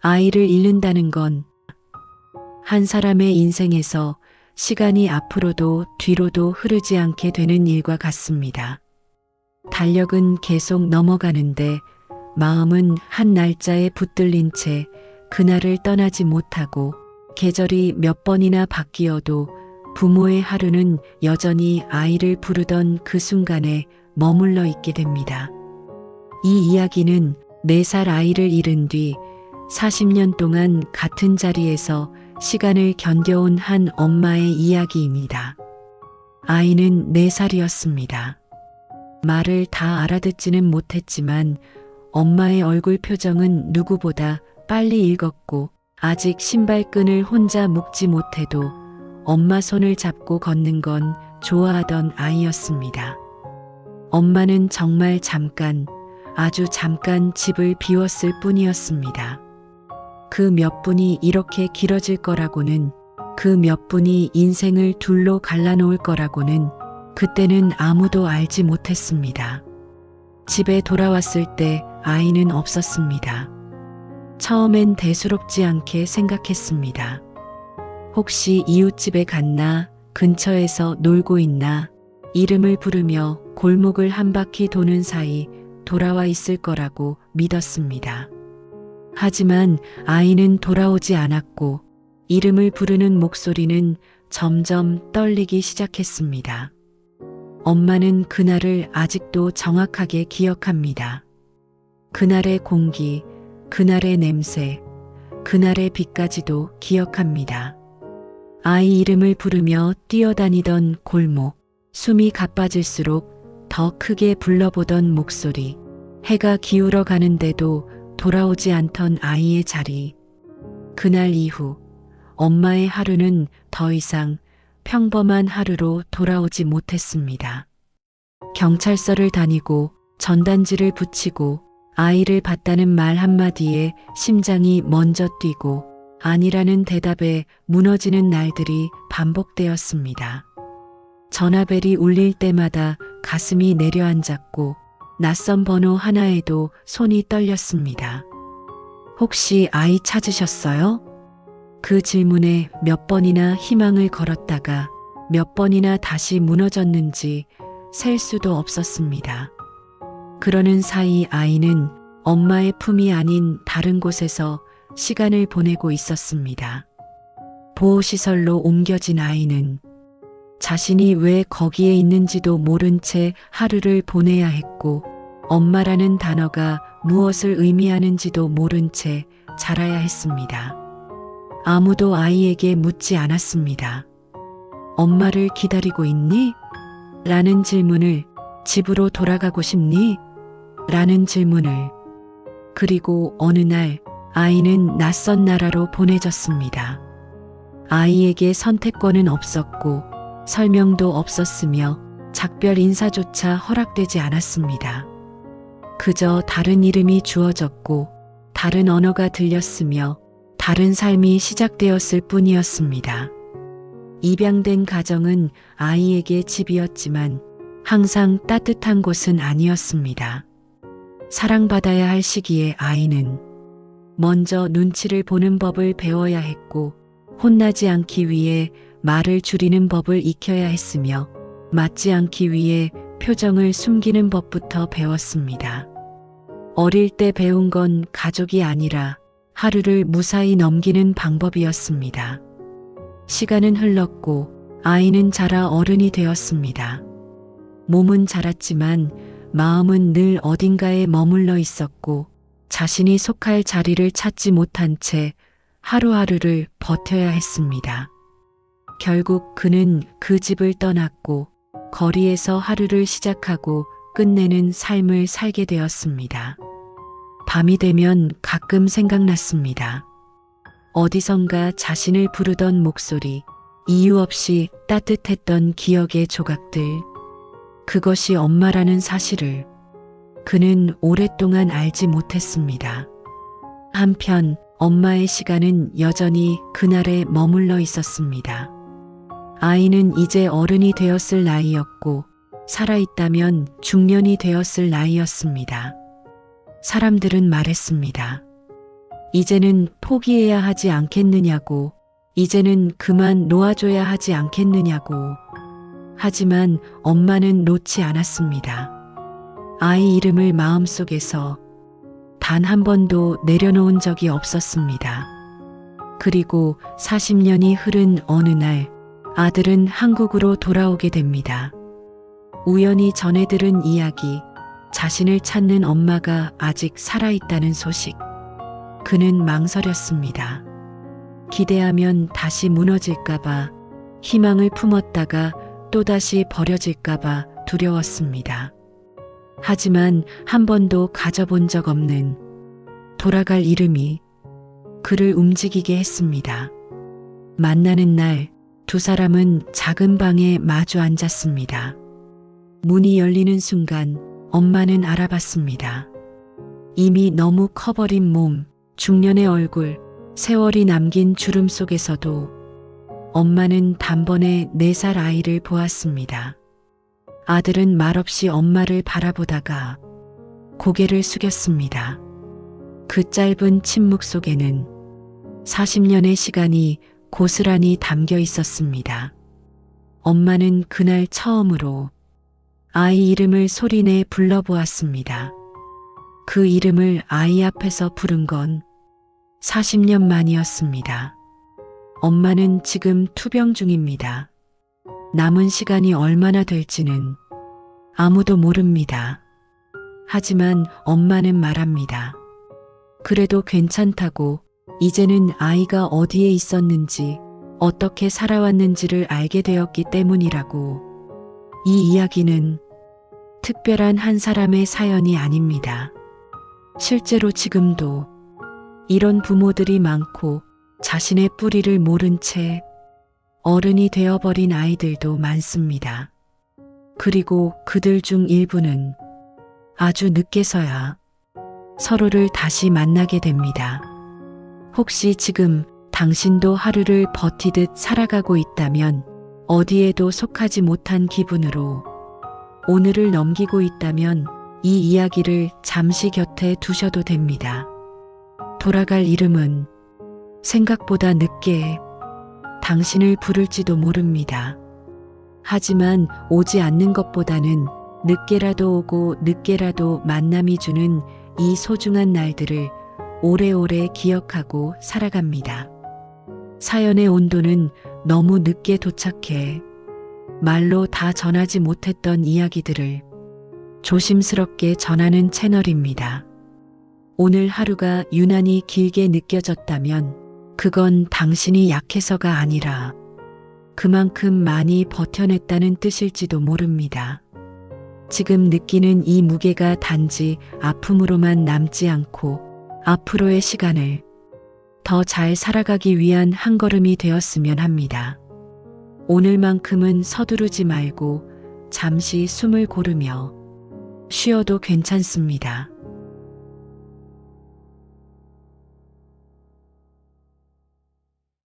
아이를 잃는다는 건 한 사람의 인생에서 시간이 앞으로도 뒤로도 흐르지 않게 되는 일과 같습니다. 달력은 계속 넘어가는데 마음은 한 날짜에 붙들린 채 그날을 떠나지 못하고 계절이 몇 번이나 바뀌어도 부모의 하루는 여전히 아이를 부르던 그 순간에 머물러 있게 됩니다. 이 이야기는 4살 아이를 잃은 뒤 40년 동안 같은 자리에서 시간을 견뎌온 한 엄마의 이야기입니다. 아이는 4살이었습니다. 말을 다 알아듣지는 못했지만 엄마의 얼굴 표정은 누구보다 빨리 읽었고 아직 신발끈을 혼자 묶지 못해도 엄마 손을 잡고 걷는 건 좋아하던 아이였습니다. 엄마는 정말 잠깐, 아주 잠깐 집을 비웠을 뿐이었습니다. 그 몇 분이 이렇게 길어질 거라고는, 그 몇 분이 인생을 둘로 갈라놓을 거라고는 그때는 아무도 알지 못했습니다. 집에 돌아왔을 때 아이는 없었습니다. 처음엔 대수롭지 않게 생각했습니다. 혹시 이웃집에 갔나, 근처에서 놀고 있나, 이름을 부르며 골목을 한 바퀴 도는 사이 돌아와 있을 거라고 믿었습니다. 하지만 아이는 돌아오지 않았고 이름을 부르는 목소리는 점점 떨리기 시작했습니다. 엄마는 그날을 아직도 정확하게 기억합니다. 그날의 공기, 그날의 냄새, 그날의 빛까지도 기억합니다. 아이 이름을 부르며 뛰어다니던 골목, 숨이 가빠질수록 더 크게 불러보던 목소리, 해가 기울어 가는데도 돌아오지 않던 아이의 자리. 그날 이후 엄마의 하루는 더 이상 평범한 하루로 돌아오지 못했습니다. 경찰서를 다니고 전단지를 붙이고 아이를 봤다는 말 한마디에 심장이 먼저 뛰고 아니라는 대답에 무너지는 날들이 반복되었습니다. 전화벨이 울릴 때마다 가슴이 내려앉았고 낯선 번호 하나에도 손이 떨렸습니다. 혹시 아이 찾으셨어요? 그 질문에 몇 번이나 희망을 걸었다가 몇 번이나 다시 무너졌는지 셀 수도 없었습니다. 그러는 사이 아이는 엄마의 품이 아닌 다른 곳에서 시간을 보내고 있었습니다. 보호시설로 옮겨진 아이는 자신이 왜 거기에 있는지도 모른 채 하루를 보내야 했고 엄마라는 단어가 무엇을 의미하는지도 모른 채 자라야 했습니다. 아무도 아이에게 묻지 않았습니다. 엄마를 기다리고 있니? 라는 질문을, 집으로 돌아가고 싶니? 라는 질문을. 그리고 어느 날 아이는 낯선 나라로 보내졌습니다. 아이에게 선택권은 없었고 설명도 없었으며 작별 인사조차 허락되지 않았습니다. 그저 다른 이름이 주어졌고 다른 언어가 들렸으며 다른 삶이 시작되었을 뿐이었습니다. 입양된 가정은 아이에게 집이었지만 항상 따뜻한 곳은 아니었습니다. 사랑받아야 할 시기에 아이는 먼저 눈치를 보는 법을 배워야 했고 혼나지 않기 위해 말을 줄이는 법을 익혀야 했으며 맞지 않기 위해 표정을 숨기는 법부터 배웠습니다. 어릴 때 배운 건 가족이 아니라 하루를 무사히 넘기는 방법이었습니다. 시간은 흘렀고 아이는 자라 어른이 되었습니다. 몸은 자랐지만 마음은 늘 어딘가에 머물러 있었고 자신이 속할 자리를 찾지 못한 채 하루하루를 버텨야 했습니다. 결국 그는 그 집을 떠났고 거리에서 하루를 시작하고 끝내는 삶을 살게 되었습니다. 밤이 되면 가끔 생각났습니다. 어디선가 자신을 부르던 목소리, 이유 없이 따뜻했던 기억의 조각들, 그것이 엄마라는 사실을 그는 오랫동안 알지 못했습니다. 한편 엄마의 시간은 여전히 그날에 머물러 있었습니다. 아이는 이제 어른이 되었을 나이였고 살아있다면 중년이 되었을 나이였습니다. 사람들은 말했습니다. 이제는 포기해야 하지 않겠느냐고, 이제는 그만 놓아줘야 하지 않겠느냐고. 하지만 엄마는 놓지 않았습니다. 아이 이름을 마음속에서 단 한 번도 내려놓은 적이 없었습니다. 그리고 40년이 흐른 어느 날 아들은 한국으로 돌아오게 됩니다. 우연히 전해 들은 이야기, 자신을 찾는 엄마가 아직 살아있다는 소식. 그는 망설였습니다. 기대하면 다시 무너질까봐, 희망을 품었다가 또다시 버려질까봐 두려웠습니다. 하지만 한 번도 가져본 적 없는 돌아갈 이름이 그를 움직이게 했습니다. 만나는 날 두 사람은 작은 방에 마주 앉았습니다. 문이 열리는 순간 엄마는 알아봤습니다. 이미 너무 커버린 몸, 중년의 얼굴, 세월이 남긴 주름 속에서도 엄마는 단번에 4살 아이를 보았습니다. 아들은 말없이 엄마를 바라보다가 고개를 숙였습니다. 그 짧은 침묵 속에는 40년의 시간이 고스란히 담겨 있었습니다. 엄마는 그날 처음으로 아이 이름을 소리내 불러보았습니다. 그 이름을 아이 앞에서 부른 건 40년 만이었습니다. 엄마는 지금 투병 중입니다. 남은 시간이 얼마나 될지는 아무도 모릅니다. 하지만 엄마는 말합니다. 그래도 괜찮다고, 이제는 아이가 어디에 있었는지, 어떻게 살아왔는지를 알게 되었기 때문이라고. 이 이야기는 특별한 한 사람의 사연이 아닙니다. 실제로 지금도 이런 부모들이 많고 자신의 뿌리를 모른 채 어른이 되어버린 아이들도 많습니다. 그리고 그들 중 일부는 아주 늦게서야 서로를 다시 만나게 됩니다. 혹시 지금 당신도 하루를 버티듯 살아가고 있다면, 어디에도 속하지 못한 기분으로 오늘을 넘기고 있다면 이 이야기를 잠시 곁에 두셔도 됩니다. 돌아갈 이름은 생각보다 늦게 당신을 부를지도 모릅니다. 하지만 오지 않는 것보다는 늦게라도 오고 늦게라도 만남이 주는 이 소중한 날들을 오래오래 기억하고 살아갑니다. 사연의 온도는 너무 늦게 도착해 말로 다 전하지 못했던 이야기들을 조심스럽게 전하는 채널입니다. 오늘 하루가 유난히 길게 느껴졌다면 그건 당신이 약해서가 아니라 그만큼 많이 버텨냈다는 뜻일지도 모릅니다. 지금 느끼는 이 무게가 단지 아픔으로만 남지 않고 앞으로의 시간을 더 잘 살아가기 위한 한 걸음이 되었으면 합니다. 오늘만큼은 서두르지 말고 잠시 숨을 고르며 쉬어도 괜찮습니다.